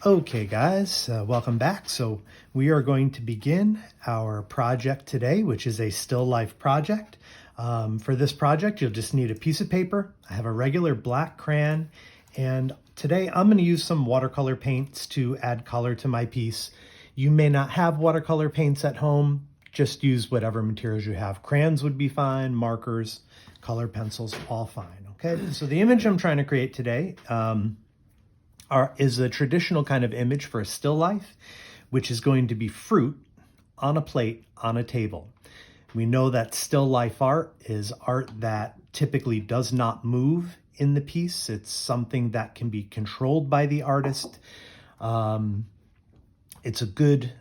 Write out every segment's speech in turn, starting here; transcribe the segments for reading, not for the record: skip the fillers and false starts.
Okay guys, welcome back. So we are going to begin our project today, which is a still life project. For this project, you'll just need a piece of paper. I have a regular black crayon, and today I'm going to use some watercolor paints to add color to my piece. You may not have watercolor paints at home. Just use whatever materials you have. Crayons would be fine, markers, color pencils, all fine. Okay, so the image I'm trying to create today is a traditional kind of image for a still life, which is going to be fruit on a plate on a table. We know that still life art is art that typically does not move in the piece. It's something that can be controlled by the artist. It's a good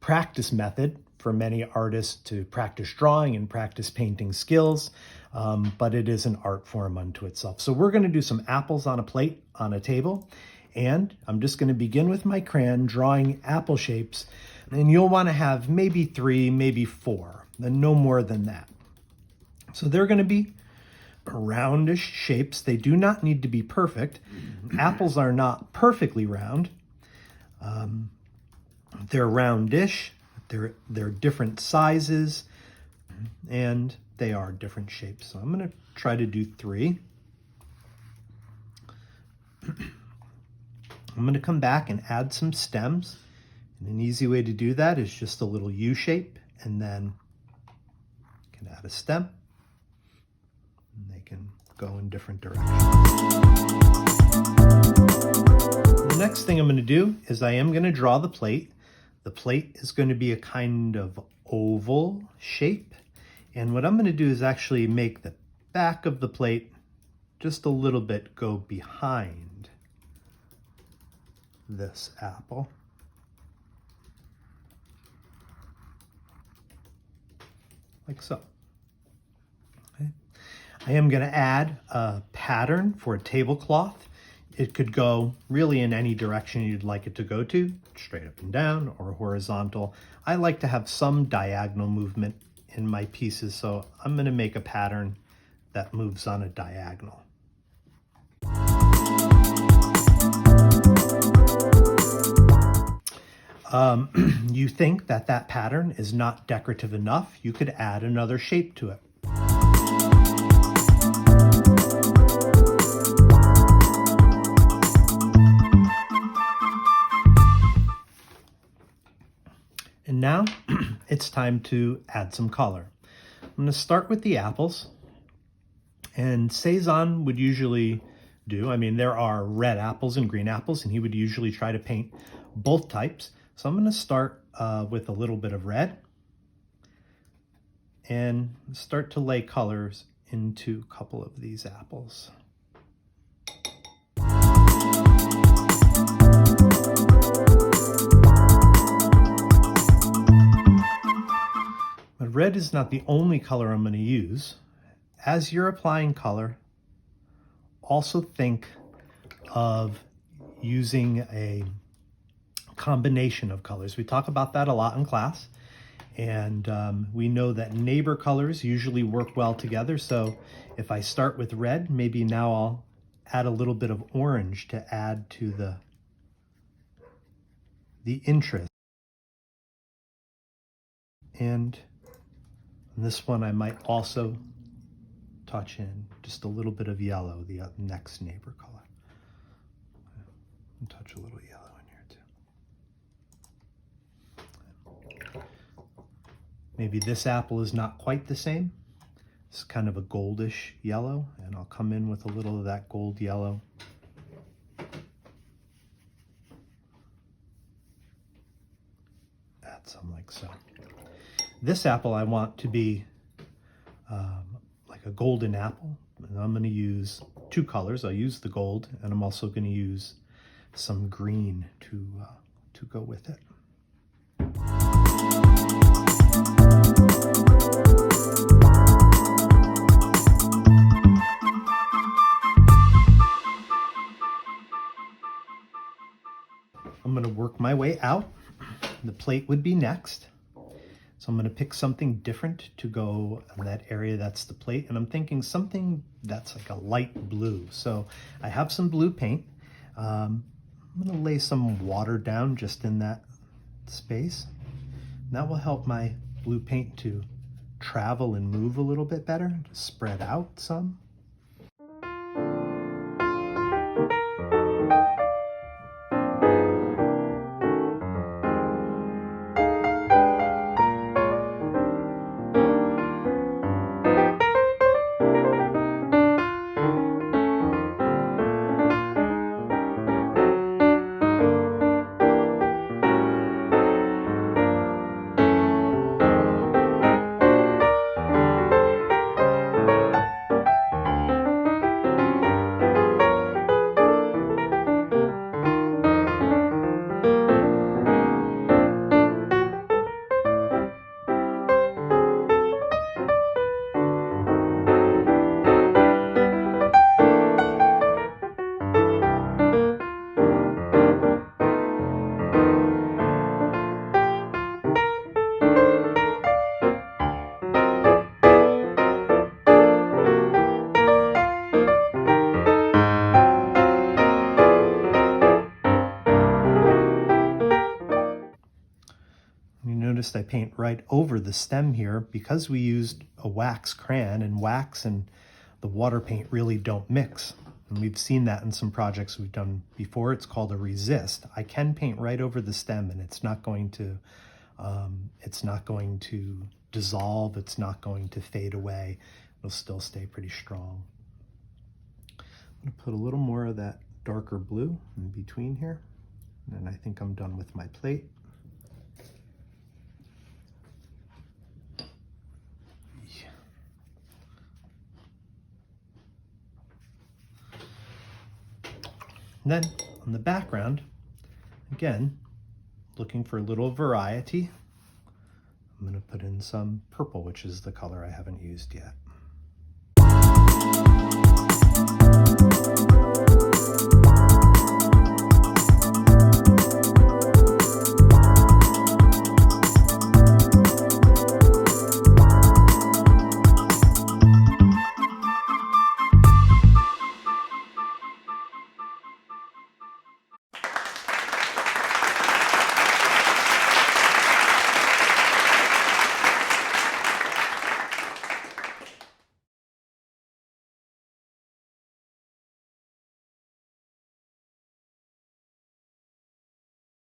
practice method for many artists to practice drawing and practice painting skills, but it is an art form unto itself. So we're going to do some apples on a plate on a table, and I'm just going to begin with my crayon drawing apple shapes, and you'll want to have maybe 3, maybe 4, and no more than that. So they're going to be roundish shapes. They do not need to be perfect. Apples are not perfectly round. They're roundish. They're different sizes, and they are different shapes. So I'm going to try to do 3. I'm going to come back and add some stems. And an easy way to do that is just a little U shape, and then you can add a stem, and they can go in different directions. The next thing I'm going to do is I am going to draw the plate. The plate is going to be a kind of oval shape. And what I'm going to do is actually make the back of the plate just a little bit go behind this apple. Like so. Okay. I am going to add a pattern for a tablecloth. It could go really in any direction you'd like it to go to, straight up and down or horizontal. I like to have some diagonal movement in my pieces, so I'm going to make a pattern that moves on a diagonal. You think that pattern is not decorative enough, you could add another shape to it. And now it's time to add some color. I'm going to start with the apples. And Cezanne would usually do, there are red apples and green apples, and he would usually try to paint both types. So I'm going to start with a little bit of red and start to lay colors into a couple of these apples. But red is not the only color I'm going to use. As you're applying color, also think of using a combination of colors. We talk about that a lot in class, and we know that neighbor colors usually work well together. So if I start with red, maybe now I'll add a little bit of orange to add to the interest. And this one I might also touch in just a little bit of yellow, the next neighbor color. And touch a little yellow in here too. Maybe this apple is not quite the same. It's kind of a goldish yellow, and I'll come in with a little of that gold yellow. Add some like so. This apple I want to be like a golden apple, and I'm going to use 2 colors. I'll use the gold, and I'm also going to use some green to go with it. I'm going to work my way out. The plate would be next. So I'm going to pick something different to go in that area that's the plate. And I'm thinking something that's like a light blue. So I have some blue paint. I'm going to lay some water down just in that space. And that will help my blue paint to travel and move a little bit better, to spread out some. You noticed I paint right over the stem here because we used a wax crayon, and wax and the water paint really don't mix. And we've seen that in some projects we've done before. It's called a resist. I can paint right over the stem and it's not going to dissolve. It's not going to fade away. It'll still stay pretty strong. I'm going to put a little more of that darker blue in between here. And then I think I'm done with my plate. And then on the background, again, looking for a little variety, I'm going to put in some purple, which is the color I haven't used yet.